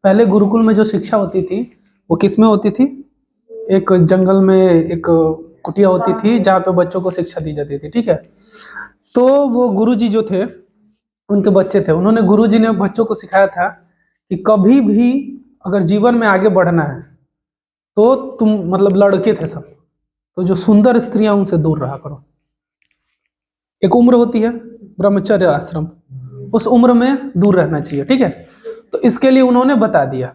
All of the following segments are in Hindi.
पहले गुरुकुल में जो शिक्षा होती थी वो किस में होती थी? एक जंगल में एक कुटिया होती थी जहाँ पे बच्चों को शिक्षा दी जाती थी, ठीक है। तो वो गुरुजी जो थे, उनके बच्चे थे, उन्होंने गुरुजी ने बच्चों को सिखाया था कि कभी भी अगर जीवन में आगे बढ़ना है तो तुम, मतलब लड़के थे सब, तो जो सुंदर स्त्रियां उनसे दूर रहा करो। एक उम्र होती है ब्रह्मचर्य आश्रम, उस उम्र में दूर रहना चाहिए, ठीक है। तो इसके लिए उन्होंने बता दिया।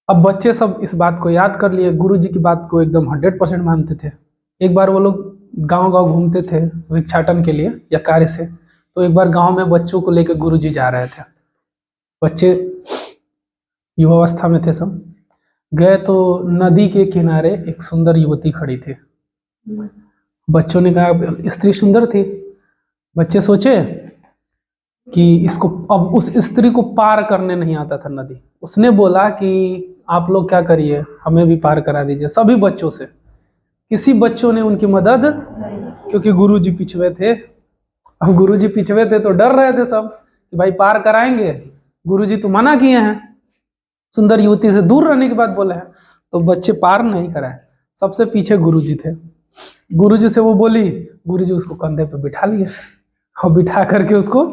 अब बच्चे सब इस बात को याद कर लिए, गुरुजी की बात को एकदम 100% मानते थे। एक बार वो लोग गांव गांव घूमते थे भिक्षाटन के लिए या कार्य से, तो एक बार गांव में बच्चों को लेकर गुरुजी जा रहे थे। बच्चे युवावस्था में थे सब, गए तो नदी के किनारे एक सुंदर युवती खड़ी थी। बच्चों ने कहा, स्त्री सुंदर थी, बच्चे सोचे कि इसको, अब उस स्त्री को पार करने नहीं आता था नदी। उसने बोला कि आप लोग क्या करिए, हमें भी पार करा दीजिए। सभी बच्चों से किसी बच्चों ने उनकी मदद, क्योंकि गुरुजी पिछवे थे। अब गुरुजी पिछवे थे तो डर रहे थे सब कि भाई पार कराएंगे, गुरुजी तो मना किए हैं, सुंदर युवती से दूर रहने की बात बोले हैं, तो बच्चे पार नहीं कराए। सबसे पीछे गुरुजी थे। गुरुजी से वो बोली, गुरुजी उसको कंधे पे बिठा लिए और बिठा करके उसको,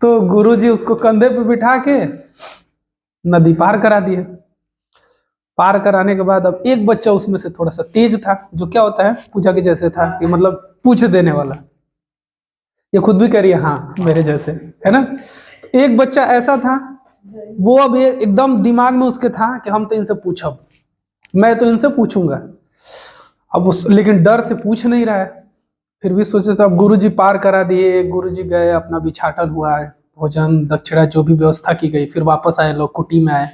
तो गुरुजी उसको कंधे पे बिठा के नदी पार करा दिए। पार कराने के बाद अब एक बच्चा उसमें से थोड़ा सा तेज था, जो क्या होता है पूजा के जैसे था, कि मतलब पूछ देने वाला। ये खुद भी करिए, हाँ मेरे जैसे, है ना। एक बच्चा ऐसा था, वो अब ये एकदम दिमाग में उसके था कि हम तो इनसे पूछब, मैं तो इनसे पूछूंगा। अब उस, लेकिन डर से पूछ नहीं रहा है। फिर भी सोचे, तो अब गुरुजी पार करा दिए। गुरुजी गए, अपना बिछाटन हुआ है, भोजन दक्षिणा जो भी व्यवस्था की गई, फिर वापस आए लोग, कुटी में आए,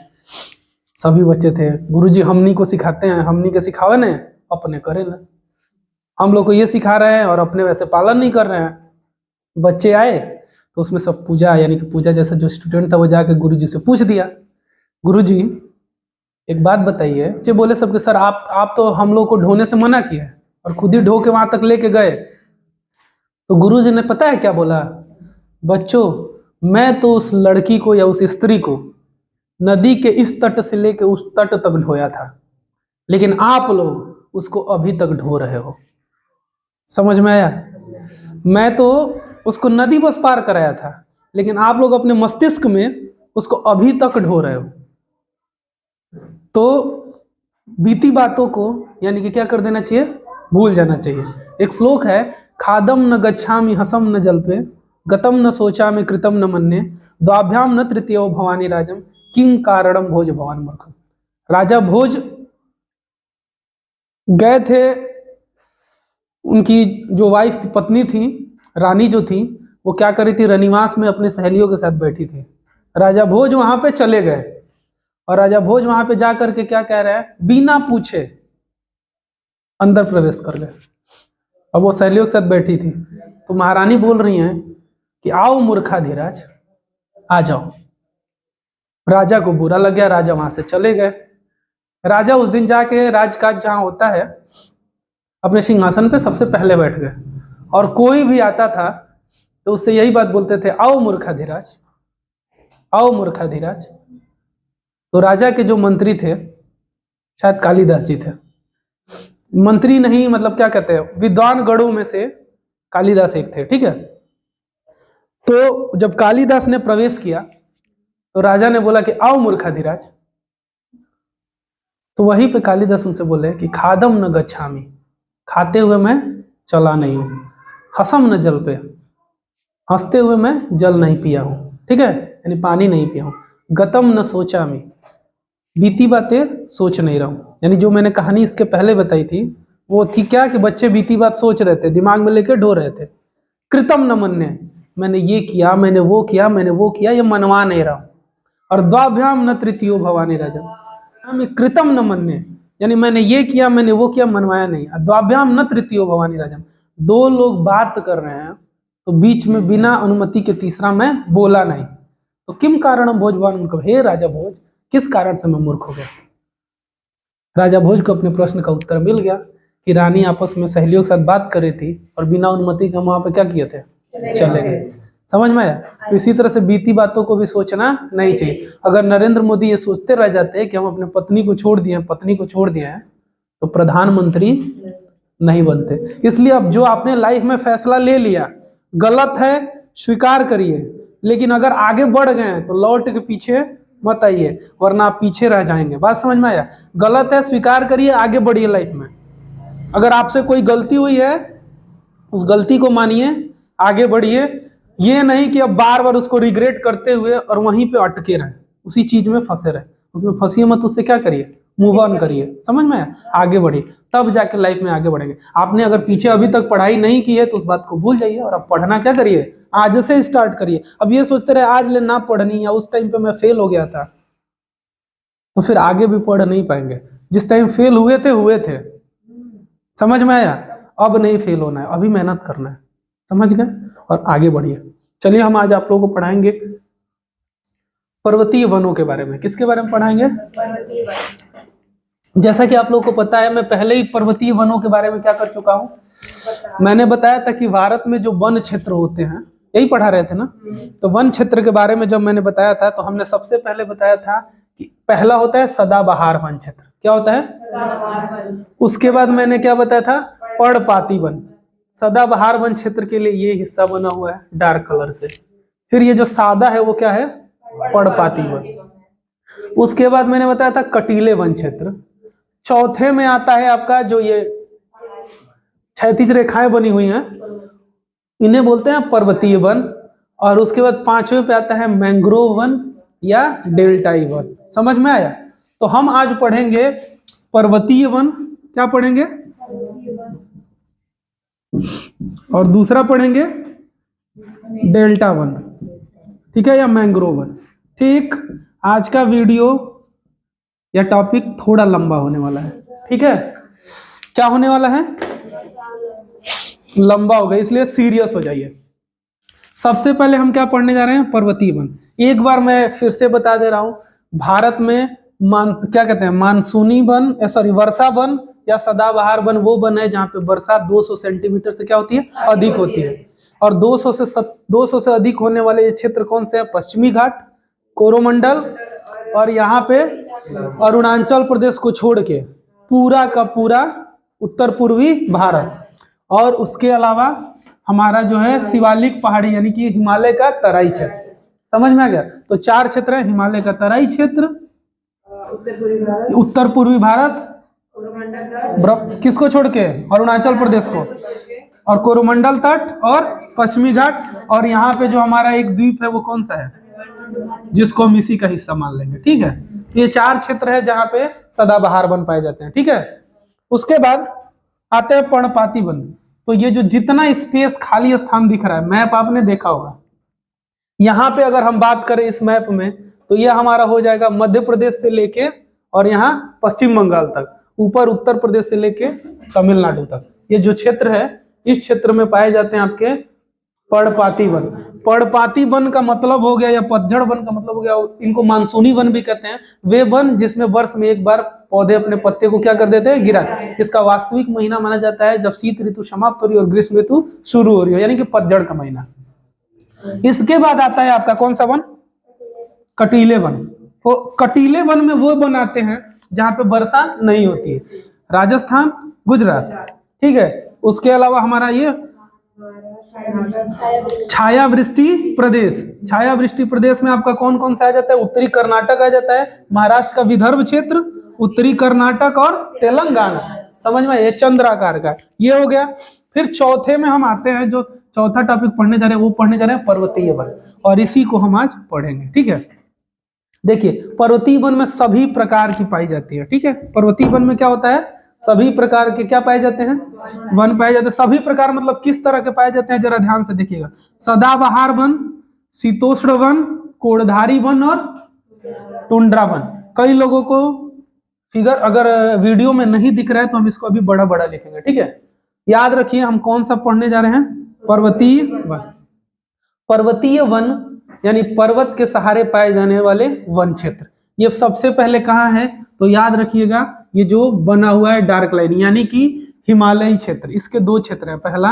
सभी बच्चे थे। गुरुजी हमनी को सिखाते हैं, हमनी के सिखावे ने अपने करे ना, हम लोग को ये सिखा रहे हैं और अपने वैसे पालन नहीं कर रहे हैं। बच्चे आए तो उसमें सब पूजा, यानी कि पूजा जैसा जो स्टूडेंट था वो जाके गुरुजी से पूछ दिया, गुरुजी एक बात बताइए। बच्चे बोले सबके, सर आप तो हम लोग को ढोने से मना किया और खुद ही ढो के वहां तक लेके गए। तो गुरुजी ने पता है क्या बोला, बच्चों मैं तो उस लड़की को या उस स्त्री को नदी के इस तट से लेके उस तट तक ढोया था, लेकिन आप लोग उसको अभी तक ढो रहे हो। समझ में आया? मैं तो उसको नदी बस पार कराया था, लेकिन आप लोग अपने मस्तिष्क में उसको अभी तक ढो रहे हो। तो बीती बातों को यानी कि क्या कर देना चाहिए, भूल जाना चाहिए। एक श्लोक है, खादम न गच्छामि हसम न जल्पे, गतम न सोचामि कृतम न मन्ये, द्वाभ्याम न तृतीयो भवानी राजम, किंग कारणम भोज भवान मूर्खम। राजा भोज गए थे, उनकी जो वाइफ पत्नी थी, रानी जो थी, वो क्या करी थी, रनिवास में अपनी सहेलियों के साथ बैठी थी। राजा भोज वहां पे चले गए और राजा भोज वहां पे जा करके क्या कह रहे हैं, बिना पूछे अंदर प्रवेश कर गए। अब वो सहेलियों के साथ बैठी थी, तो महारानी बोल रही हैं कि आओ मूर्खाधिराज, आ जाओ। राजा को बुरा लग गया, राजा वहां से चले गए। राजा उस दिन जाके राजकाज जहां होता है, अपने सिंहासन पे सबसे पहले बैठ गए, और कोई भी आता था तो उससे यही बात बोलते थे, आओ मूर्खाधिराज, आओ मूर्खाधिराज। तो राजा के जो मंत्री थे, शायद कालिदास जी थे, मंत्री नहीं मतलब क्या कहते हैं, विद्वान गणों में से कालिदास एक थे, ठीक है। तो जब कालिदास ने प्रवेश किया तो राजा ने बोला कि आओ मूर्खाधिराज। तो वहीं पे कालिदास उनसे बोले कि खादम न गच्छामि, खाते हुए मैं चला नहीं हूं, हसम न जल पे, हंसते हुए मैं जल नहीं पिया हूं, ठीक है, यानी पानी नहीं पिया हूं, गतम न सोचामि, बीती बातें सोच नहीं रहा हूं। यानी जो मैंने कहानी इसके पहले बताई थी वो थी क्या, कि बच्चे बीती बात सोच रहे थे, दिमाग में लेकर ढो रहे थे। कृतम न मन्ये, मैंने ये किया, मैंने वो किया, मैंने वो किया, ये मनवा नहीं रहा हूं। और द्वाभ्याम न तृतीयो भवानी राजम, कृतम न मन्ये, यानी मैंने ये किया, मैंने वो किया, मनवाया नहीं। द्वाभ्याम न तृतीयो भवानी राजम, दो लोग बात कर रहे हैं तो बीच में बिना अनुमति के तीसरा मैं बोला नहीं। तो किम कारणम भोज भवान मूर्खम, हे राजा भोज, किस कारण से मैं मूर्ख हो गया। राजा भोज को अपने प्रश्न का उत्तर मिल गया कि रानी आपस में सहेलियों के साथ बात कर रही थी और बिना अनुमति के वहां पे क्या किए थे, चले गए। समझ में आया? तो इसी तरह से बीती बातों को भी सोचना नहीं चाहिए। अगर नरेंद्र मोदी ये सोचते रह जाते कि हम अपने पत्नी को छोड़ दिए हैं तो प्रधानमंत्री नहीं बनते। इसलिए अब जो आपने लाइफ में फैसला ले लिया गलत है, स्वीकार करिए, लेकिन अगर आगे बढ़ गए हैं तो लौट के पीछे मत आइए, वरना आप पीछे रह जाएंगे। बात समझ में आया? गलत है, स्वीकार करिए, आगे बढ़िए लाइफ में। अगर आपसे कोई गलती हुई है उस गलती को मानिए, आगे बढ़िए। ये नहीं कि अब बार बार उसको रिग्रेट करते हुए और वहीं पे अटके रहे, उसी चीज में फंसे रहे, उसमें फंसिए मत, उससे क्या करिए, मूव ऑन करिए। समझ में आया? आगे बढ़िए, तब जाके लाइफ में आगे बढ़ेंगे। आपने अगर पीछे अभी तक पढ़ाई नहीं की है तो उस बात को भूल जाइए और अब पढ़ना क्या करिए, आज से स्टार्ट करिए। अब ये सोचते रहे आज ले ना पढ़नी, या उस टाइम पे मैं फेल हो गया था, तो फिर आगे भी पढ़ नहीं पाएंगे। जिस टाइम फेल हुए थे। समझ में आया? अब नहीं फेल होना है, अभी मेहनत करना है। समझ गए? और आगे बढ़िए। चलिए हम आज आप लोगों को पढ़ाएंगे पर्वतीय वनों के बारे में। किसके बारे में पढ़ाएंगे? पर्वतीय वन। जैसा कि आप लोगों को पता है, मैं पहले ही पर्वतीय वनों के बारे में क्या कर चुका हूं। मैंने बताया था कि भारत में जो वन क्षेत्र होते हैं, यही पढ़ा रहे थे ना। तो वन क्षेत्र के बारे में जब मैंने बताया था तो हमने सबसे पहले बताया था कि पहला होता है सदाबहार वन क्षेत्र। क्या होता है? उसके बाद मैंने क्या बताया था? पर्णपाती वन। सदाबहार वन क्षेत्र के लिए ये हिस्सा बना हुआ है डार्क कलर से। फिर ये जो सादा है वो क्या है? पर्णपाती वन। उसके बाद मैंने बताया था कटीले वन क्षेत्र। चौथे में आता है आपका जो ये क्षैतिज रेखाएं बनी हुई हैं, इन्हें बोलते हैं पर्वतीय वन। और उसके बाद पांचवें पे आता है मैंग्रोव वन या डेल्टाई वन। समझ में आया? तो हम आज पढ़ेंगे पर्वतीय वन। क्या पढ़ेंगे? और दूसरा पढ़ेंगे डेल्टा वन, ठीक है, या मैंग्रोव वन। ठीक, आज का वीडियो या टॉपिक थोड़ा लंबा होने वाला है। ठीक है, क्या होने वाला है? लंबा होगा, इसलिए सीरियस हो जाइए। सबसे पहले हम क्या पढ़ने जा रहे हैं? पर्वतीय वन। एक बार मैं फिर से बता दे रहा हूं, भारत में क्या कहते हैं, मानसूनी वन, सॉरी वर्षा वन या सदाबहार वन वो वन है जहां पे बरसात 200 सेंटीमीटर से क्या होती है? अधिक होती है। और 200 से अधिक होने वाले ये क्षेत्र कौन से हैं? पश्चिमी घाट, कोरोमंडल, और यहाँ पे अरुणाचल प्रदेश को छोड़ के पूरा का पूरा उत्तर पूर्वी भारत। और उसके अलावा हमारा जो है शिवालिक पहाड़ी यानी कि हिमालय का तराई क्षेत्र। समझ में आ गया? तो चार क्षेत्र है, हिमालय का तराई क्षेत्र, उत्तर पूर्वी भारत, किसको छोड़ के? अरुणाचल प्रदेश को, और कोरोमंडल तट और पश्चिमी घाट। और यहाँ पे जो हमारा एक द्वीप है वो कौन सा है, जिसको हम इसी का हिस्सा मान लेंगे। ठीक है, ये चार क्षेत्र है जहाँ पे सदाबहार वन पाए जाते हैं। ठीक है, उसके बाद आते हैं पर्णपाती वन। तो ये जो जितना स्पेस खाली स्थान दिख रहा है, मैप आपने देखा होगा, यहाँ पे अगर हम बात करें इस मैप में तो ये हमारा हो जाएगा मध्य प्रदेश से लेके और यहाँ पश्चिम बंगाल तक, ऊपर उत्तर प्रदेश से लेके तमिलनाडु तक। ये जो क्षेत्र है, इस क्षेत्र में पाए जाते हैं आपके पर्णपाती वन। पर्णपाती वन का मतलब हो गया, या पतझड़ वन का मतलब हो गया, इनको मानसूनी वन भी कहते हैं, वे वन जिसमें वर्ष में एक बार पौधे अपने पत्ते को क्या कर देते हैं? गिरा। इसका वास्तविक महीना माना जाता है जब शीत ऋतु समाप्त हो रही है और ग्रीष्म ऋतु शुरू हो रही है, यानी कि पतझड़ का महीना। इसके बाद आता है आपका कौन सा वन? कटीले वन। तो कटीले वन में वो वन आते हैं जहां पे वर्षा नहीं होती है, राजस्थान, गुजरात। ठीक है, उसके अलावा हमारा ये छायावृष्टि प्रदेश। छायावृष्टि प्रदेश में आपका कौन कौन सा आ जाता है? उत्तरी कर्नाटक आ जाता है, महाराष्ट्र का विदर्भ क्षेत्र, उत्तरी कर्नाटक और तेलंगाना। समझ में? ये चंद्राकार का ये हो गया। फिर चौथे में हम आते हैं, जो चौथा टॉपिक पढ़ने जा रहे हैं वो पढ़ने जा रहे हैं पर्वतीय वन, और इसी को हम आज पढ़ेंगे। ठीक है, देखिए पर्वतीय वन में सभी प्रकार की पाई जाती है। ठीक है, पर्वतीय वन में क्या होता है? सभी प्रकार के क्या पाए जाते हैं? वन पाए जाते हैं। सभी प्रकार मतलब किस तरह के पाए जाते हैं, जरा ध्यान से देखिएगा। सदाबहार वन, शीतोष्ण वन, कोड़धारी वन और टुंड्रा वन। कई लोगों को फिगर अगर वीडियो में नहीं दिख रहा है तो हम इसको अभी बड़ा बड़ा लिखेंगे। ठीक है, याद रखिए हम कौन सा पढ़ने जा रहे हैं? पर्वतीय वन। पर्वतीय वन यानी पर्वत के सहारे पाए जाने वाले वन क्षेत्र। ये सबसे पहले कहाँ है तो याद रखिएगा, ये जो बना हुआ है डार्क लाइन यानी कि हिमालयी क्षेत्र। इसके दो क्षेत्र हैं, पहला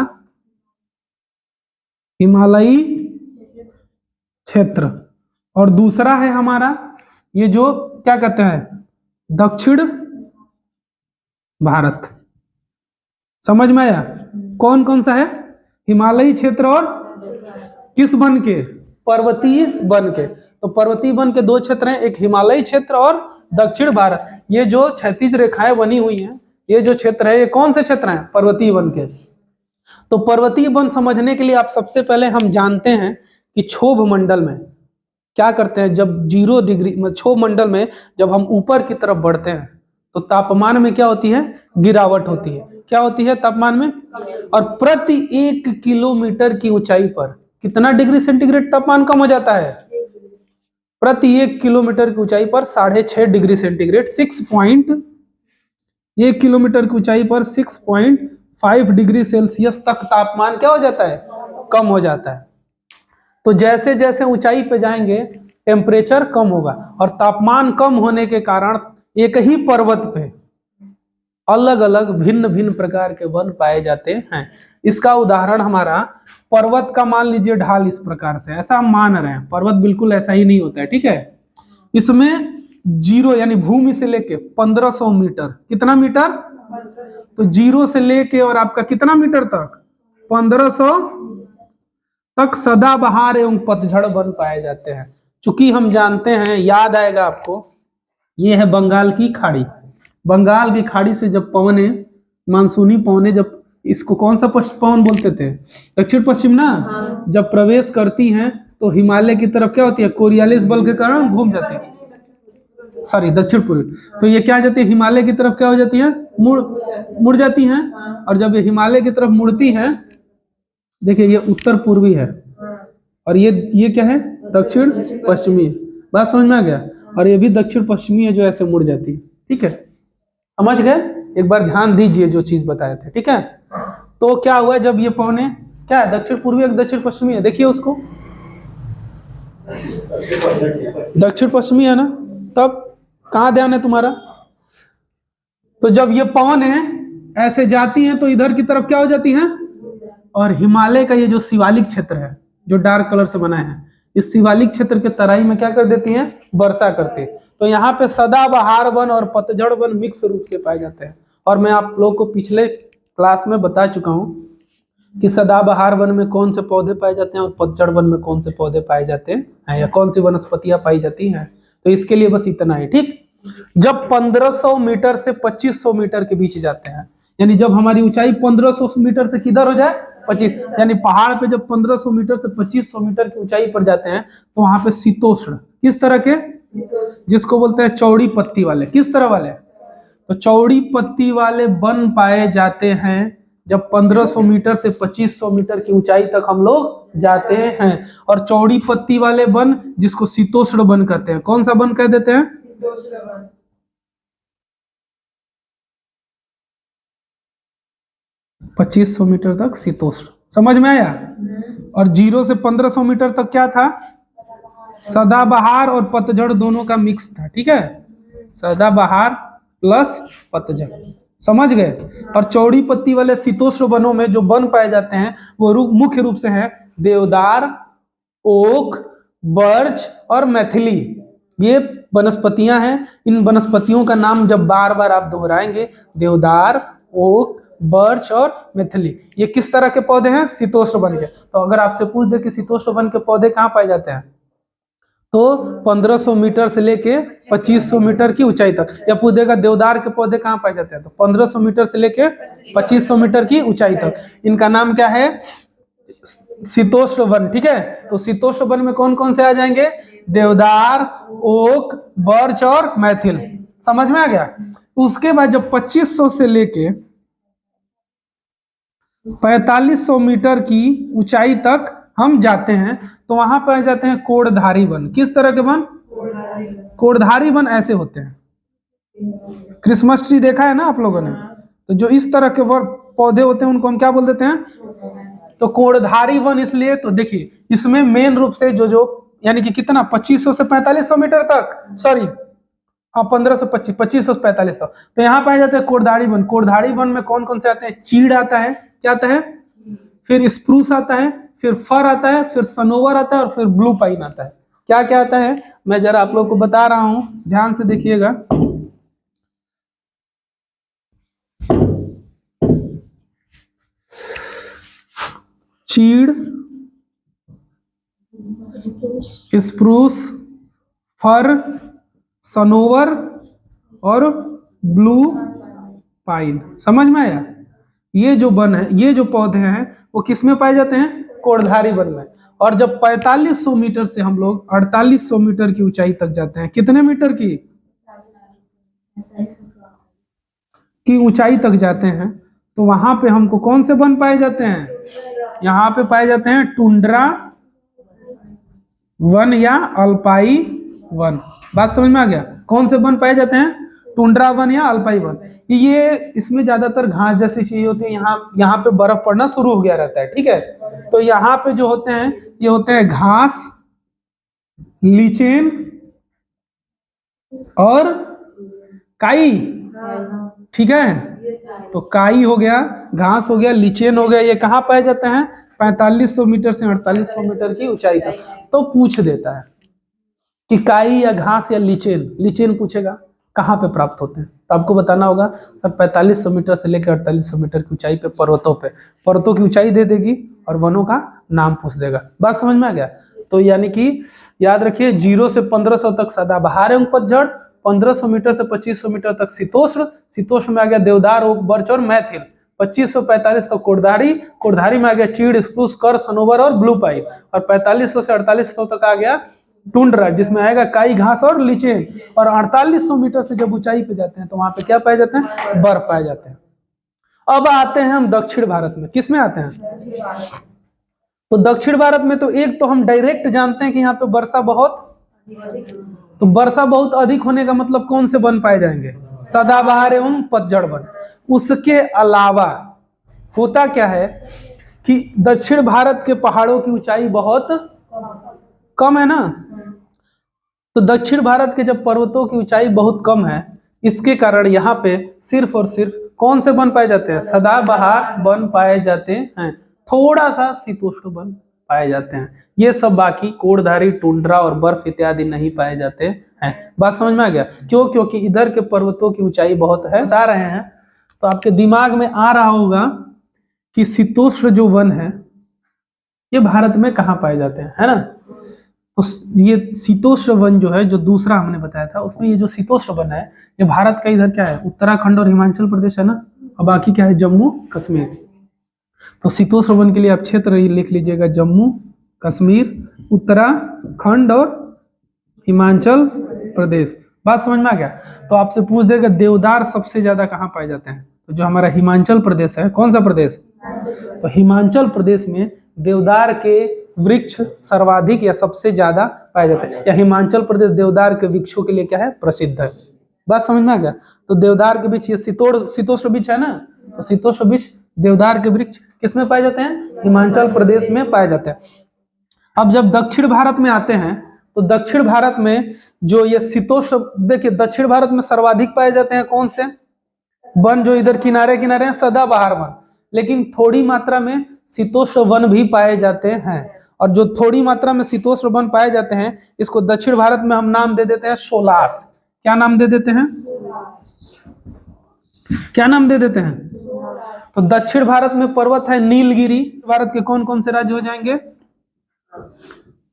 हिमालयी क्षेत्र, और दूसरा है हमारा ये जो क्या कहते हैं दक्षिण भारत। समझ में आया? कौन कौन सा है? हिमालयी क्षेत्र और किस वन के? पर्वतीय वन के। तो पर्वतीय वन के दो क्षेत्र हैं, एक हिमालयी क्षेत्र और दक्षिण भारत। ये जो क्षैतिज रेखाएं बनी हुई हैं, ये जो क्षेत्र है ये कौन से क्षेत्र हैं? पर्वतीय वन के। तो पर्वतीय वन समझने के लिए आप सबसे पहले हम जानते हैं कि क्षोभ मंडल में क्या करते हैं, जब 0 डिग्री क्षोभ मंडल में जब हम ऊपर की तरफ बढ़ते हैं तो तापमान में क्या होती है? गिरावट होती है। क्या होती है तापमान में? और प्रति 1 किलोमीटर की ऊंचाई पर कितना डिग्री सेंटीग्रेड तापमान कम हो जाता है? प्रति 1 किलोमीटर की ऊंचाई पर 6.5 डिग्री सेंटीग्रेड, 1 किलोमीटर की ऊंचाई पर 6.5 डिग्री सेल्सियस तक तापमान क्या हो जाता है? कम हो जाता है। तो जैसे जैसे ऊंचाई पे जाएंगे टेम्परेचर कम होगा, और तापमान कम होने के कारण एक ही पर्वत पे अलग अलग भिन्न भिन्न प्रकार के वन पाए जाते हैं। इसका उदाहरण हमारा पर्वत का मान लीजिए ढाल इस प्रकार से, ऐसा हम मान रहे हैं, पर्वत बिल्कुल ऐसा ही नहीं होता है, ठीक है। इसमें 0 यानी भूमि से लेके 1500 मीटर, कितना मीटर? तो 0 से लेके और आपका कितना मीटर तक? 1500 तक सदाबहार एवं पतझड़ वन पाए जाते हैं। चूंकि हम जानते हैं, याद आएगा आपको, ये है बंगाल की खाड़ी। बंगाल की खाड़ी से जब पवने, मानसूनी पवने, जब इसको कौन सा पवन बोलते थे? दक्षिण पश्चिम ना। हाँ। जब प्रवेश करती हैं तो हिमालय की तरफ क्या होती है? कोरियालिस बल के कारण घूम जाती है, सॉरी दक्षिण पूर्वी। तो ये क्या जाती है? हिमालय की तरफ क्या हो जाती है? मुड़ जाती हैं। और जब ये हिमालय की तरफ मुड़ती हैं, देखिए ये उत्तर पूर्वी है और ये क्या है? दक्षिण पश्चिमी। बात समझ में आ गया? और ये भी दक्षिण पश्चिमी है जो ऐसे मुड़ जाती है, ठीक है। समझ गए? एक बार ध्यान दीजिए जो चीज बताए थे, ठीक है। तो क्या हुआ जब ये पवने क्या है? दक्षिण पूर्वी है, दक्षिण पश्चिमी है, देखिए उसको, दक्षिण पश्चिमी है ना। तब कहाँ ध्यान है तुम्हारा? तो जब ये पवन है ऐसे जाती हैं तो इधर की तरफ क्या हो जाती हैं? और हिमालय का ये जो शिवालिक क्षेत्र है जो डार्क कलर से बना है, इस शिवालिक क्षेत्र के तराई में क्या कर देती हैं? वर्षा करते हैं। तो यहाँ पे सदाबहार वन और पतझड़ वन मिक्स रूप से पाए जाते हैं। और मैं आप लोग को पिछले क्लास में बता चुका हूँ कि सदाबहार वन में कौन से पौधे पाए जाते हैं और पतझड़ वन में कौन से पौधे पाए जाते हैं, या कौन सी वनस्पतियां पाई जाती हैं। तो इसके लिए बस इतना ही, ठीक। जब 1500 मीटर से 2500 मीटर के बीच जाते हैं, यानी जब हमारी ऊंचाई 1500 मीटर से किधर हो जाए? 25, यानी पहाड़ पे जब 1500 मीटर से 2500 मीटर की ऊंचाई पर जाते हैं तो वहां पे शीतोष्ण, किस तरह के? जिसको बोलते हैं चौड़ी पत्ती वाले। किस तरह वाले? तो चौड़ी पत्ती वाले वन पाए जाते हैं जब 1500 मीटर से 2500 मीटर की ऊंचाई तक हम लोग जाते हैं। और चौड़ी पत्ती वाले वन जिसको शीतोष्ण वन कहते हैं, कौन सा वन कह देते हैं? 2500 मीटर तक शीतोष्ण। समझ में आया? और 0 से 1500 मीटर तक क्या था? सदाबहार और पतझड़ दोनों का मिक्स था, ठीक है। सदाबहार प्लस पतझड़, समझ गए। और चौड़ी पत्ती वाले शीतोष्ण वनों में जो वन पाए जाते हैं वो मुख्य रूप से हैं देवदार, ओक, बर्च और मैथिली। ये वनस्पतियां हैं। इन वनस्पतियों का नाम जब बार बार आप दोहराएंगे, देवदार, ओक, बर्च और मैथिली, ये किस तरह के पौधे हैं? शीतोष्ण वन के। तो अगर आपसे पूछ दे कि शीतोष्ण वन के पौधे कहाँ पाए जाते हैं, तो 1500 मीटर से लेके 2500 मीटर की ऊंचाई तक। या पूछ देगा देवदार के पौधे कहाँ पाए जाते हैं, तो 1500 मीटर से लेके 2500 मीटर की ऊंचाई तक। इनका नाम क्या है? शीतोष्ण वन, ठीक है। तो शीतोष्ण वन में कौन कौन से आ जाएंगे? देवदार, ओक, बर्च और मैथिल। समझ में आ गया? उसके बाद जब 2500 से लेके 4500 मीटर की ऊंचाई तक हम जाते हैं तो वहां पर जाते हैं कोड़धारी वन। किस तरह के वन? कोड़धारी वन ऐसे होते हैं। क्रिसमस ट्री देखा है ना आप लोगों ने? तो जो इस तरह के पौधे होते हैं उनको हम क्या बोल देते हैं? तो कोड़धारी वन इसलिए, तो देखिए इसमें मेन रूप से जो यानी कि कितना 2500 से 4500 मीटर तक, सॉरी हाँ 1500 2500 से 45 तक, तो यहाँ पाए जाते हैं कोड़धारी वन। कोड़धारी वन में कौन कौन से आते हैं? चीड़ आता है, क्या आता है? फिर स्प्रूस आता है, फिर फर आता है, फिर सनोवर आता है और फिर ब्लू पाइन आता है। क्या क्या आता है मैं जरा आप लोग को बता रहा हूं, ध्यान से देखिएगा। चीड़, स्प्रूस, फर, सनोवर और ब्लू पाइन। समझ में आया? ये जो वन है, ये जो पौधे हैं वो किस में पाए जाते हैं? कोड़धारी वन में। और जब 4500 मीटर से हम लोग 4800 मीटर की ऊंचाई तक जाते हैं, कितने मीटर की ऊंचाई तक जाते हैं, तो वहां पे हमको कौन से वन पाए जाते हैं? यहाँ पे पाए जाते हैं टुंड्रा वन या अल्पाई वन। बात समझ में आ गया? कौन से वन पाए जाते हैं? टुंड्रा वन या अल्पाई वन। ये इसमें ज्यादातर घास जैसी चीज होती है। यहाँ पे बर्फ पड़ना शुरू हो गया रहता है, ठीक है। तो यहाँ पे जो होते हैं ये होते हैं घास, लीचेन और काई, ठीक है। तो काई हो गया, घास हो गया, लीचेन हो गया, ये कहाँ पाए जाते हैं? 4500 मीटर से 4800 मीटर की ऊंचाई तक। तो पूछ देता है कि काई या घास या लीचेन, लीचेन पूछेगा कहाँ पे प्राप्त होते हैं, तो आपको बताना होगा सर 4500 मीटर से लेकर 4800 मीटर की ऊंचाई पे, पर्वतों की ऊंचाई दे देगी और वनों का नाम पूछ देगा। बात समझ में आ गया? तो यानी कि याद रखिए 0 से 1500 तक सदाबहार एवं पतझड़, 1500 मीटर से 2500 मीटर तक शीतोष्ण, शीतोष्ण में आ गया देवदार, ओक, बर्च और मैथिल, 2545 तक कोड़धारी, कोड़धारी में आ गया चीड़, स्प्रूस, कर, सनोवर और ब्लू पाइन, और 4500 से 4800 तक आ गया टुंड्रा जिसमें आएगा काई, घास और लीचेन। और 4800 मीटर से जब ऊंचाई पे जाते हैं तो वहां पे क्या पाए जाते हैं? बर्फ पाए जाते हैं। अब आते हैं हम दक्षिण भारत में। किस में आते हैं? तो दक्षिण भारत में तो एक तो हम डायरेक्ट जानते हैं कि यहाँ पे वर्षा बहुत, तो वर्षा बहुत अधिक होने का मतलब कौन से वन पाए जाएंगे? सदाबहार एवं पतझड़ वन। उसके अलावा होता क्या है कि दक्षिण भारत के पहाड़ों की ऊंचाई बहुत कम है ना, तो दक्षिण भारत के जब पर्वतों की ऊंचाई बहुत कम है, इसके कारण यहाँ पे सिर्फ और सिर्फ कौन से वन पाए जाते हैं? सदाबहार वन पाए जाते हैं, थोड़ा सा शीतोष्ण वन पाए जाते हैं। ये सब बाकी कोड़धारी, टुंड्रा और बर्फ इत्यादि नहीं पाए जाते हैं। बात समझ में आ गया? क्यों? क्योंकि इधर के पर्वतों की ऊंचाई बहुत है। बता रहे हैं तो आपके दिमाग में आ रहा होगा कि शीतोष्ण जो वन है ये भारत में कहाँ पाए जाते हैं, है ना। तो ये शीतोष्ण वन जो है, जो दूसरा हमने बताया था, उसमें ये जो शीतोष्ण वन है ये भारत का इधर क्या है? उत्तराखंड और हिमाचल प्रदेश है ना, और बाकी क्या है? जम्मू कश्मीर। तो शीतोष्ण वन के लिए आप क्षेत्र लिख लीजिएगा, जम्मू कश्मीर, उत्तराखंड और हिमाचल प्रदेश। बात समझ में आ गया? तो आपसे पूछ देगा देवदार सबसे ज्यादा कहाँ पाए जाते हैं, तो जो हमारा हिमाचल प्रदेश है, कौन सा प्रदेश? तो हिमाचल प्रदेश में देवदार के वृक्ष सर्वाधिक या सबसे ज्यादा पाए जाते हैं, या हिमाचल प्रदेश देवदार के वृक्षों के लिए क्या है? प्रसिद्ध है। बात समझ में आ गया? तो देवदार के वृक्ष, ये शीतोष्ण वृक्ष है ना, तो शीतोष्ण वृक्ष देवदार के वृक्ष किस में पाए जाते हैं? हिमाचल प्रदेश में पाए जाते हैं। अब जब दक्षिण भारत में आते हैं तो दक्षिण भारत में जो ये शीतोष्ण, देखिए दक्षिण भारत में सर्वाधिक पाए जाते हैं कौन से वन? जो इधर किनारे किनारे हैं, सदाबहार वन। लेकिन थोड़ी मात्रा में शीतोष्ण वन भी पाए जाते हैं, और जो थोड़ी मात्रा में शीतोष्ण वन पाए जाते हैं इसको दक्षिण भारत में हम नाम दे देते हैं सोलास। क्या नाम दे देते हैं? क्या नाम दे देते हैं? तो दक्षिण भारत में पर्वत है नीलगिरी। भारत के कौन कौन से राज्य हो जाएंगे?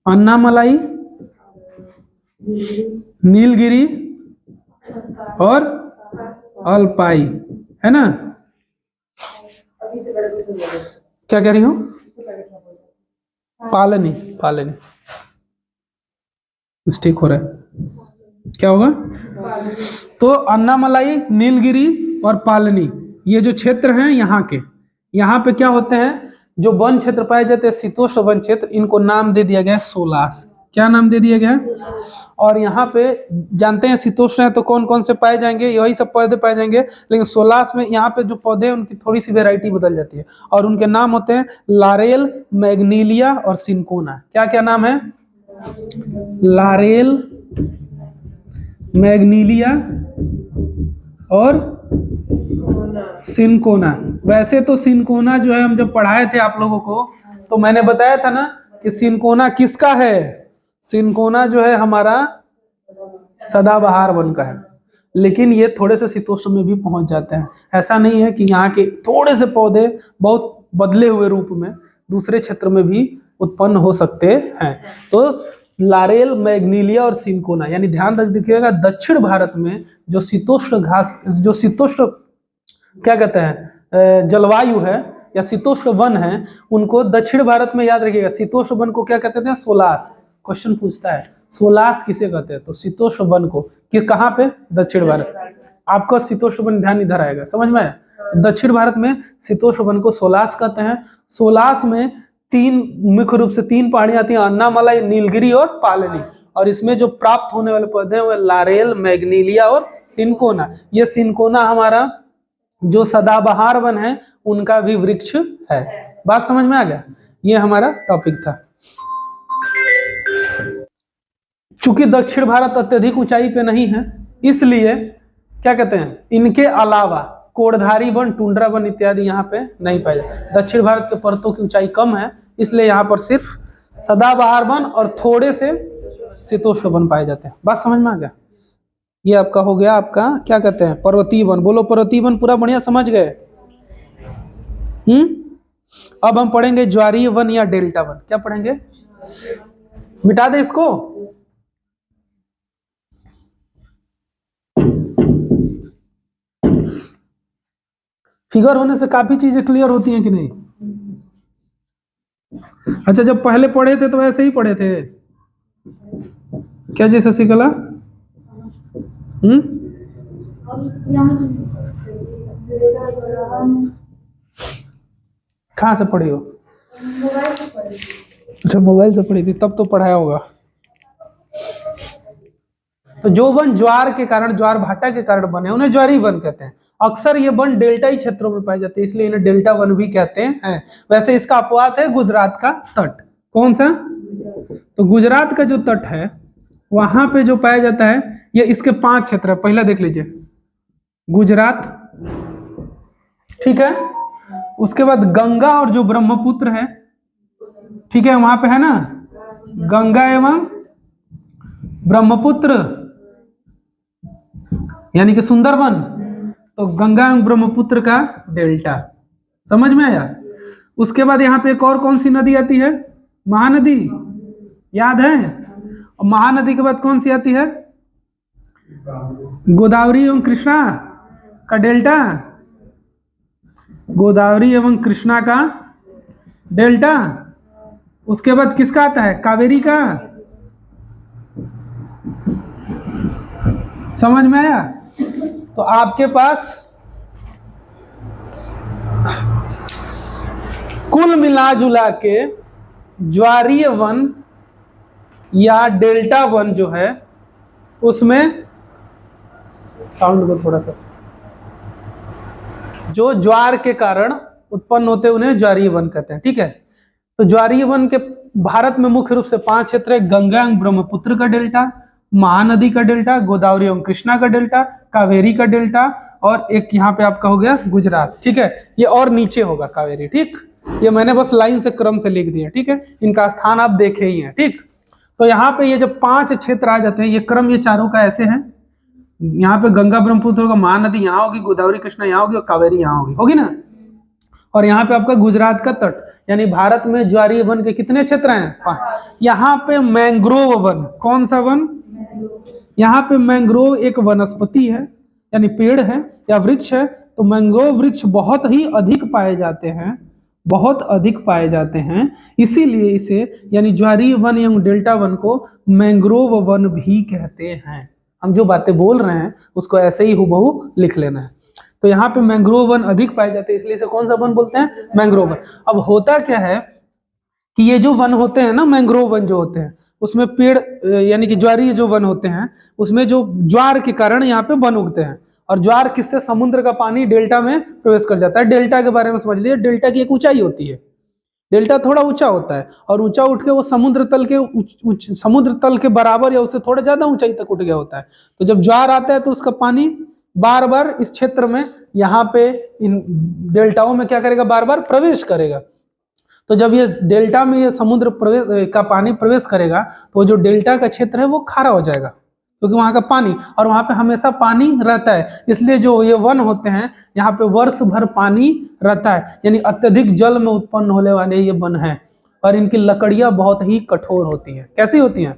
अन्नामलाई, नीलगिरी और अल्पाई, है ना। क्या कह रही हूं? पालनी, पालनी मिस्टेक हो रहा है, क्या होगा? तो अन्नामलाई, नीलगिरी और पालनी, ये जो क्षेत्र हैं यहाँ पे क्या होते हैं? जो वन क्षेत्र पाए जाते हैं शीतोष्ण वन क्षेत्र, इनको नाम दे दिया गया है सोलास। क्या नाम दे दिया गया है? और यहाँ पे जानते हैं शीतोष्ण है तो कौन कौन से पाए जाएंगे? यही सब पौधे पाए जाएंगे, लेकिन सोलास में यहाँ पे जो पौधे हैं उनकी थोड़ी सी वेराइटी बदल जाती है, और उनके नाम होते हैं लारेल, मैग्नीलिया और सिनकोना। क्या क्या नाम है? लारेल, मैग्नीलिया और सिनकोना। वैसे तो सिनकोना जो है हम जब पढ़ाए थे आप लोगों को, तो मैंने बताया था ना कि सिनकोना किसका है, सिनकोना जो है हमारा सदाबहार वन का है, लेकिन ये थोड़े से शीतोष्ण में भी पहुंच जाते हैं। ऐसा नहीं है कि यहाँ के थोड़े से पौधे बहुत बदले हुए रूप में दूसरे क्षेत्र में भी उत्पन्न हो सकते हैं। तो लारेल, मैग्नीलिया और सिनकोना, यानी ध्यान रख दीजिएगा, दक्षिण भारत में जो शीतोष्ण घास, जो शीतोष्ण क्या कहते हैं जलवायु है या शीतोष्ण वन है, उनको दक्षिण भारत में याद रखिएगा शीतोष्ण वन को क्या कहते हैं, सोलास। क्वेश्चन पूछता है सोलास किसे कहते हैं, तो शीतोष्ण वन को, कि कहाँ पे, दक्षिण भारत। आपका शीतोष्ण वन ध्यान इधर आएगा, समझ में आया? दक्षिण भारत में शीतोष्ण वन को सोलास कहते हैं। सोलास में तीन मुख्य रूप से तीन पहाड़ियां आती हैं, अन्नामलाई, नीलगिरी और पालनी, और इसमें जो प्राप्त होने वाले पौधे हैं वो लारेल, मैग्नीलिया और सिनकोना। ये सिनकोना हमारा जो सदाबहार वन है उनका भी वृक्ष है। बात समझ में आ गया? ये हमारा टॉपिक था। चूंकि दक्षिण भारत अत्यधिक ऊंचाई पे नहीं है, इसलिए क्या कहते हैं, इनके अलावा कोड़धारी वन, टुंड्रा वन इत्यादि यहाँ पे नहीं पाए जाते। दक्षिण भारत के पर्वतों की ऊंचाई कम है, इसलिए यहाँ पर सिर्फ सदाबहार वन और थोड़े से शीतोष्ण वन पाए जाते हैं। बात समझ में आ गया? ये आपका हो गया, आपका क्या कहते हैं, पर्वतीय वन। बोलो पर्वतीय वन पूरा बढ़िया समझ गए? अब हम पढ़ेंगे ज्वारीय वन या डेल्टा वन। क्या पढ़ेंगे? मिटा दे इसको। फिगर होने से काफी चीजें क्लियर होती हैं कि नहीं? अच्छा, जब पहले पढ़े थे तो ऐसे ही पढ़े थे क्या जी शशिकला? कहाँ से पढ़ी हो? अच्छा, मोबाइल से पढ़ी थी, तब तो पढ़ाया होगा। तो जो वन ज्वार के कारण, ज्वार भाटा के कारण बने, उन्हें ज्वारीय वन कहते हैं। अक्सर ये वन डेल्टाई क्षेत्रों में पाए जाते हैं, इसलिए इन्हें डेल्टा वन भी कहते हैं। वैसे इसका अपवाद है गुजरात का तट। कौन सा? तो गुजरात का जो तट है वहां पे जो पाया जाता है, ये इसके 5 क्षेत्र है। पहला देख लीजिए, गुजरात, ठीक है। उसके बाद गंगा और जो ब्रह्मपुत्र है, ठीक है, वहां पे है ना गंगा एवं ब्रह्मपुत्र, यानी कि सुंदरवन। तो गंगा एवं ब्रह्मपुत्र का डेल्टा, समझ में आया? उसके बाद यहाँ पे एक और कौन सी नदी आती है? महानदी, याद है? और महानदी के बाद कौन सी आती है? गोदावरी एवं कृष्णा का डेल्टा, गोदावरी एवं कृष्णा का डेल्टा। उसके बाद किसका आता है? कावेरी का। समझ में आया? तो आपके पास कुल मिला जुला के ज्वारीय वन या डेल्टा वन जो है, उसमें साउंड को थोड़ा सा, जो ज्वार के कारण उत्पन्न होते हैं उन्हें ज्वारीय वन कहते हैं, ठीक है। तो ज्वारीय वन के भारत में मुख्य रूप से 5 क्षेत्र है: गंगा एवं ब्रह्मपुत्र का डेल्टा, महानदी का डेल्टा, गोदावरी एवं कृष्णा का डेल्टा, कावेरी का डेल्टा, और एक यहाँ पे आपका हो गया गुजरात, ठीक है। ये और नीचे होगा कावेरी, ठीक। ये मैंने बस लाइन से क्रम से लिख दिया, ठीक है। इनका स्थान आप देखे ही हैं, ठीक। तो यहाँ पे ये जब 5 क्षेत्र आ जाते हैं, ये क्रम ये चारों का ऐसे है। यहाँ पे गंगा ब्रह्मपुत्र होगा, महानदी यहाँ होगी, गोदावरी कृष्णा यहाँ होगी और कावेरी यहाँ होगी ना। और यहाँ पे आपका गुजरात का तट, यानी भारत में ज्वारीय वन के कितने क्षेत्र हैं? 5। यहाँ पे मैंग्रोव वन, कौन सा वन? यहाँ पे मैंग्रोव एक वनस्पति है, यानी पेड़ है या वृक्ष है। तो मैंग्रोव वृक्ष बहुत ही अधिक पाए जाते हैं, बहुत अधिक पाए जाते हैं, इसीलिए इसे यानी ज्वारीय वन एवं डेल्टा वन को मैंग्रोव वन भी कहते हैं। हम जो बातें बोल रहे हैं उसको ऐसे ही हुबहू लिख लेना है। तो यहाँ पे मैंग्रोव वन अधिक पाए जाते हैं, इसलिए इसे कौन सा वन बोलते हैं? Mangrove one. अब होता क्या है कि ये जो वन होते हैं ना, मैंग्रोव वन जो होते हैं, उसमें पेड़ यानी कि ज्वारीय जो वन होते हैं, उसमें जो ज्वार के कारण यहाँ पे वन उगते हैं। और ज्वार किससे? समुद्र का पानी डेल्टा में प्रवेश कर जाता है। डेल्टा के बारे में समझ लीजिए, डेल्टा की एक ऊंचाई होती है, डेल्टा थोड़ा ऊंचा होता है, और ऊंचा उठ के वो समुद्र तल के बराबर या उससे थोड़ा ज्यादा ऊंचाई तक उठ गया होता है। तो जब ज्वार आता है तो उसका पानी बार बार इस क्षेत्र में, यहाँ पे इन डेल्टाओं में क्या करेगा? बार बार प्रवेश करेगा। तो जब ये डेल्टा में ये समुद्र प्रवेश का पानी प्रवेश करेगा तो जो डेल्टा का क्षेत्र है वो खारा हो जाएगा, क्योंकि वहां का पानी, और वहां पे हमेशा पानी रहता है, इसलिए जो ये वन होते हैं यहाँ पे वर्ष भर पानी रहता है, यानी अत्यधिक जल में उत्पन्न होने वाले ये वन है। और इनकी लकड़ियां बहुत ही कठोर होती हैं। कैसी होती हैं?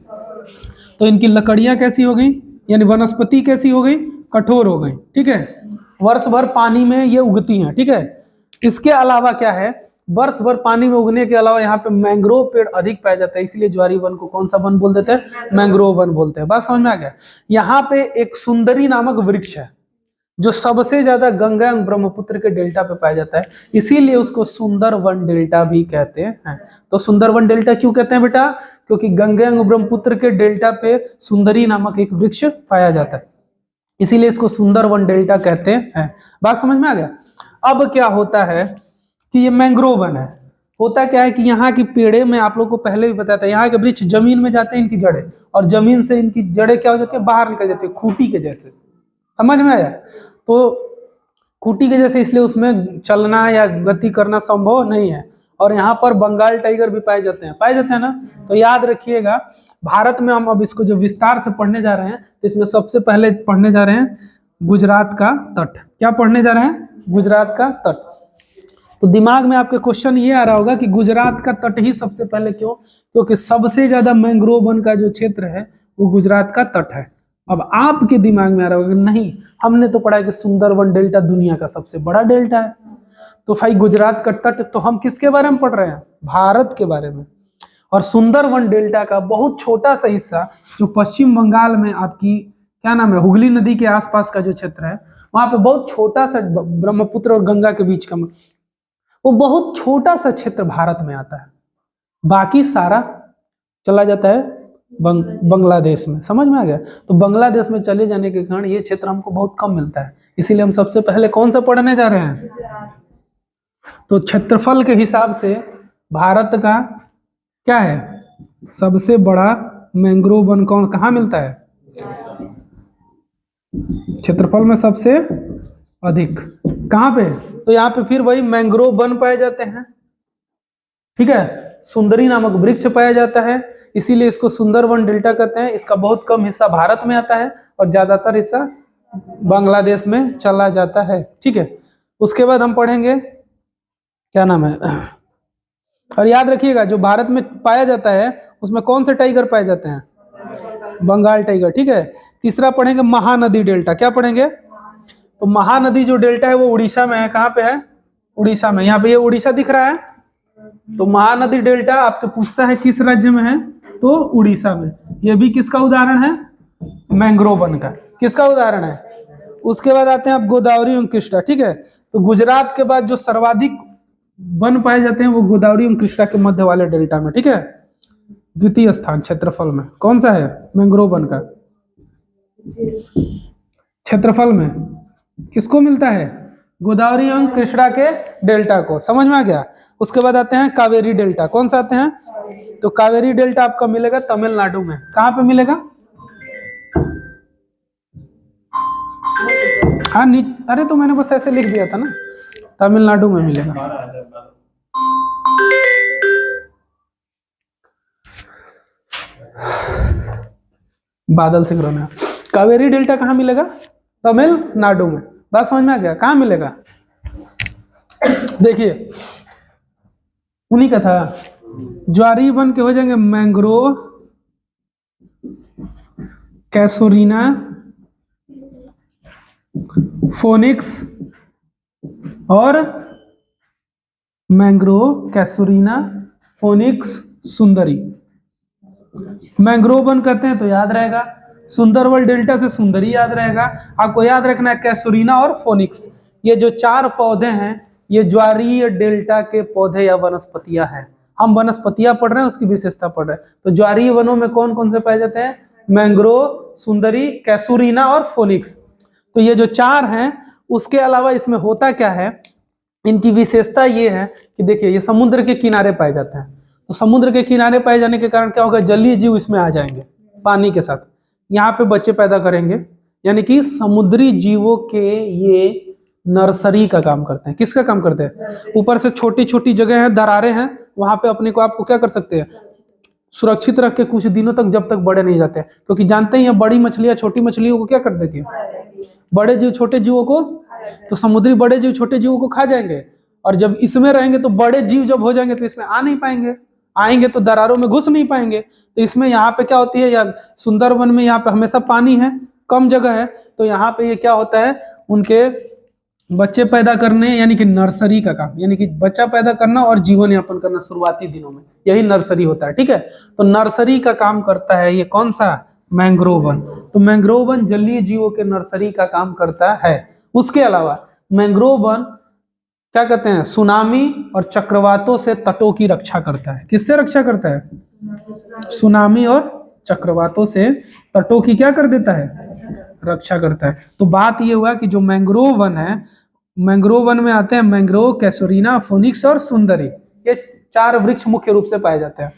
तो इनकी लकड़ियां कैसी हो गई, यानी वनस्पति कैसी हो गई, कठोर हो गई। ठीक है, वर्ष भर पानी में ये उगती हैं। ठीक है, इसके अलावा क्या है, वर्ष भर पानी में उगने के अलावा यहाँ पे मैंग्रोव पेड़ अधिक पाए जाते हैं, इसलिए ज्वारी वन को कौन सा वन बोल देते हैं, मैंग्रोव वन बोलते हैं। बात समझ में आ गया? यहाँ पे एक सुंदरी नामक वृक्ष है जो सबसे ज्यादा गंगा एवं ब्रह्मपुत्र के डेल्टा पे पाया जाता है, इसीलिए उसको सुंदर वन डेल्टा भी कहते हैं। तो सुंदर वन डेल्टा क्यों कहते हैं बेटा? क्योंकि गंगा एवं ब्रह्मपुत्र के डेल्टा पे सुंदरी नामक एक वृक्ष पाया जाता है, इसीलिए इसको सुंदर वन डेल्टा कहते हैं। बात समझ में आ गया? अब क्या होता है कि ये मैंग्रोव वन है, होता क्या है कि यहाँ की पेड़े में आप लोग को पहले भी बताया था, यहाँ के वृक्ष जमीन में जाते हैं इनकी जड़ें, और जमीन से इनकी जड़ें क्या हो जाती है, बाहर निकल जाती है खूंटी के जैसे। समझ में आया? तो खूंटी के जैसे, इसलिए उसमें चलना या गति करना संभव नहीं है। और यहाँ पर बंगाल टाइगर भी पाए जाते हैं ना। तो याद रखिएगा, भारत में हम अब इसको जो विस्तार से पढ़ने जा रहे हैं, तो इसमें सबसे पहले पढ़ने जा रहे हैं गुजरात का तट। क्या पढ़ने जा रहे हैं? गुजरात का तट। तो दिमाग में आपके क्वेश्चन ये आ रहा होगा कि गुजरात का तट ही सबसे पहले क्यों? क्योंकि सबसे ज्यादा मैंग्रोव वन का जो क्षेत्र है वो गुजरात का तट है। अब आपके दिमाग में आ रहा होगा कि नहीं, हमने तो पढ़ा है कि सुंदरवन डेल्टा दुनिया का सबसे बड़ा डेल्टा है, तो भाई गुजरात का तट, तो हम किसके बारे में पढ़ रहे हैं? भारत के बारे में। और सुंदरवन डेल्टा का बहुत छोटा सा हिस्सा जो पश्चिम बंगाल में आपकी क्या नाम है, हुगली नदी के आसपास का जो क्षेत्र है, वहां पे बहुत छोटा सा ब्रह्मपुत्र और गंगा के बीच का वो बहुत छोटा सा क्षेत्र भारत में आता है, बाकी सारा चला जाता है बांग्लादेश में। समझ में आ गया? तो बांग्लादेश में चले जाने के कारण ये क्षेत्र हमको बहुत कम मिलता है, इसीलिए हम सबसे पहले कौन सा पढ़ने जा रहे हैं? तो क्षेत्रफल के हिसाब से भारत का क्या है, सबसे बड़ा मैंग्रोव वन कहाँ मिलता है? क्षेत्रफल में सबसे अधिक कहाँ पे? तो यहाँ पे फिर वही मैंग्रोव वन पाए जाते हैं। ठीक है, सुंदरी नामक वृक्ष पाया जाता है, इसीलिए इसको सुंदरवन डेल्टा कहते हैं। इसका बहुत कम हिस्सा भारत में आता है और ज्यादातर हिस्सा बांग्लादेश में चला जाता है। ठीक है, उसके बाद हम पढ़ेंगे क्या नाम है, और याद रखिएगा जो भारत में पाया जाता है उसमें कौन से टाइगर पाए जाते हैं? बंगाल टाइगर। ठीक है, तीसरा पढ़ेंगे महानदी डेल्टा। क्या पढ़ेंगे? तो महानदी जो डेल्टा है वो उड़ीसा में है। कहाँ पे है? उड़ीसा में। यहाँ पे ये उड़ीसा दिख रहा है, तो महानदी डेल्टा आपसे पूछता है किस राज्य में है, तो उड़ीसा में। ये भी किसका उदाहरण है? मैंग्रोव वन का। किसका उदाहरण है? उसके बाद आते हैं आप गोदावरी एवं कृष्णा। ठीक है, तो गुजरात के बाद जो सर्वाधिक वन पाए जाते हैं वो गोदावरी एवं कृष्णा के मध्य वाले डेल्टा में। ठीक है, द्वितीय स्थान क्षेत्रफल में कौन सा है? मैंग्रोव वन का। क्षेत्रफल में किसको मिलता है? गोदावरी एवं कृष्णा के डेल्टा को। समझ में आ गया? उसके बाद आते हैं कावेरी डेल्टा। कौन सा आते हैं? तो कावेरी डेल्टा आपका मिलेगा तमिलनाडु में। कहाँ पे मिलेगा? हाँ, अरे तो मैंने बस ऐसे लिख दिया था ना, तमिलनाडु में मिलेगा। बादल सिंह रोना। कावेरी डेल्टा कहाँ मिलेगा? तमिलनाडु में। बात समझ में आ गया? कहाँ मिलेगा? देखिए उन्हीं का था, ज्वारी वन के हो जाएंगे मैंग्रोव, कैसोरीना, फोनिक्स और मैंग्रोव, कैसोरीना, फोनिक्स, सुंदरी। मैंग्रोव वन कहते हैं तो याद रहेगा, सुंदरवन डेल्टा से सुंदरी याद रहेगा। आपको याद रखना है कैसोरीना और फोनिक्स, ये जो चार पौधे हैं ये ज्वारीय डेल्टा के पौधे या वनस्पतियां हैं। हम वनस्पतियां पढ़ रहे हैं, उसकी विशेषता पढ़ रहे हैं। तो ज्वारीय वनों में कौन कौन से पाए जाते हैं? मैंग्रोव, सुंदरी, कैसुरीना और फोनिक्स। तो ये जो चार हैं, उसके अलावा इसमें होता क्या है, इनकी विशेषता ये है कि देखिए ये समुद्र के किनारे पाए जाते हैं। तो समुद्र के किनारे पाए जाने के कारण क्या होगा, जलीय जीव इसमें आ जाएंगे पानी के साथ, यहाँ पे बच्चे पैदा करेंगे, यानी कि समुद्री जीवों के ये नर्सरी का काम करते हैं। किसका काम करते हैं? ऊपर से छोटी छोटी जगह है, दरारें हैं, वहां पे अपने को आपको क्या कर सकते हैं, सुरक्षित रख के कुछ दिनों तक, जब तक बड़े नहीं जाते, क्योंकि जानते ही हैं बड़ी मछलियां छोटी मछलियों को क्या कर देती है, बड़े जीव छोटे जीवों को, तो समुद्री बड़े जीव छोटे जीवों को खा जाएंगे, और जब इसमें रहेंगे तो बड़े जीव जब हो जाएंगे तो इसमें आ नहीं पाएंगे, आएंगे तो दरारों में घुस नहीं पाएंगे। तो इसमें यहाँ पे क्या होती है, या सुंदरवन में यहाँ पे हमेशा पानी है, कम जगह है, तो यहाँ पे ये क्या होता है, उनके बच्चे पैदा करने, यानी कि नर्सरी का काम, यानी कि बच्चा पैदा करना और जीवन यापन करना शुरुआती दिनों में, यही नर्सरी होता है। ठीक है, तो नर्सरी का काम करता है ये कौन सा, मैंग्रोव वन। तो मैंग्रोव वन जलीय जीवों के नर्सरी का काम करता है। उसके अलावा मैंग्रोव वन क्या कहते हैं, सुनामी और चक्रवातों से तटों की रक्षा करता है। किससे रक्षा करता है, सुनामी और चक्रवातों से तटों की क्या कर देता है, रक्षा करता है। तो बात ये हुआ कि जो मैंग्रोव वन है, मैंग्रोव वन में आते हैं मैंग्रोव, कैसोरीना, फोनिक्स और सुंदरी, ये 4 वृक्ष मुख्य रूप से पाए जाते हैं।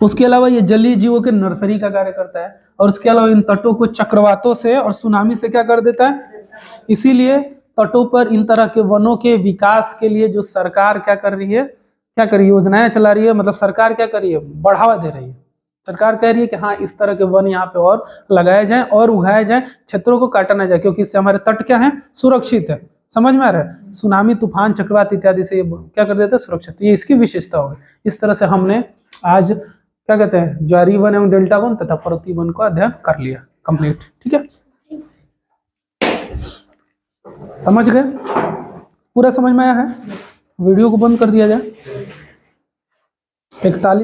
उसके अलावा ये जलीय जीवों के नर्सरी का कार्य करता है, और उसके अलावा इन तटों को चक्रवातों से और सुनामी से क्या कर देता है। इसीलिए तटों पर इन तरह के वनों के विकास के लिए जो सरकार क्या कर रही है, क्या कर रही है, योजनाएं चला रही है, मतलब सरकार क्या कर रही है, बढ़ावा दे रही है। सरकार कह रही है कि हाँ इस तरह के वन यहाँ पे और लगाए जाएं और उगाए जाएं, क्षेत्रों को काटा ना जाए, क्योंकि इससे हमारे तट क्या है, सुरक्षित है। समझ में आ रहा है, सुनामी, तूफान, चक्रवात इत्यादि से ये क्या कर देता है, सुरक्षित। ये इसकी विशेषता होगी। इस तरह से हमने आज क्या कहते हैं, ज्वारीय वन एवं डेल्टा वन तथा पर्वतीय वन का अध्ययन कर लिया कंप्लीट। ठीक है, समझ गए, पूरा समझ में आया है। वीडियो को बंद कर दिया जाए। 41